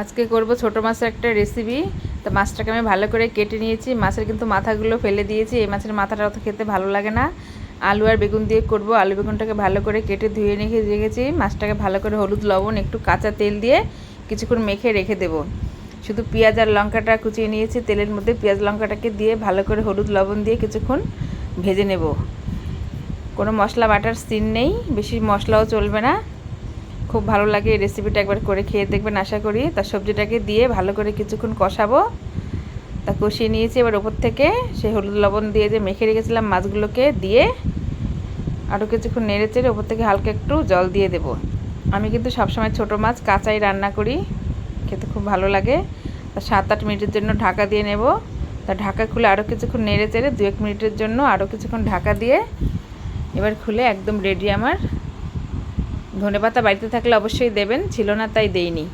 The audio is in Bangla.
আজকে করব ছোট মাছের একটা রেসিপি। তো মাছটাকে আমি ভালো করে কেটে নিয়েছি। মাছের কিন্তু মাথাগুলো ফেলে দিয়েছি। এই মাছের মাথাটা অত খেতে ভালো লাগে না। আলু আর বেগুন দিয়ে করব। আলু বেগুনটাকে ভালো করে কেটে ধুয়ে রেখেছি। মাছটাকে ভালো করে হলুদ লবণ একটু কাঁচা তেল দিয়ে কিছুক্ষণ মেখে রেখে দেব। শুধু পেঁয়াজ আর লঙ্কাটা কুচিয়ে নিয়েছি। তেলের মধ্যে পেঁয়াজ লঙ্কাটাকে দিয়ে ভালো করে হলুদ লবণ দিয়ে কিছুক্ষণ ভেজে নেব। কোনো মশলা বাটার সিন নেই, বেশি মশলাও চলবে না। খুব ভালো লাগে এই রেসিপিটা, একবার করে খেয়ে দেখবেন আশা করি। তার সবজিটাকে দিয়ে ভালো করে কিছুক্ষণ কষাবো। তা কষিয়ে নিয়েছি। এবার ওপর থেকে সেই হলুদ লবণ দিয়ে যে মেখে রেখেছিলাম মাছগুলোকে দিয়ে আরও কিছুক্ষণ নেড়ে চেড়ে ওপর থেকে হালকা একটু জল দিয়ে দেব। আমি কিন্তু সবসময় ছোটো মাছ কাঁচাই রান্না করি, খেতে খুব ভালো লাগে। তা 7-8 মিনিটের জন্য ঢাকা দিয়ে নেব। তা ঢাকা খুলে আরও কিছুক্ষণ নেড়ে চেড়ে 2-1 মিনিটের জন্য আরও কিছুক্ষণ ঢাকা দিয়ে এবার খুলে একদম রেডি আমার। ধনেপাতা বাড়িতে থাকলে অবশ্যই দেবেন, ছিল না তাই দেইনি।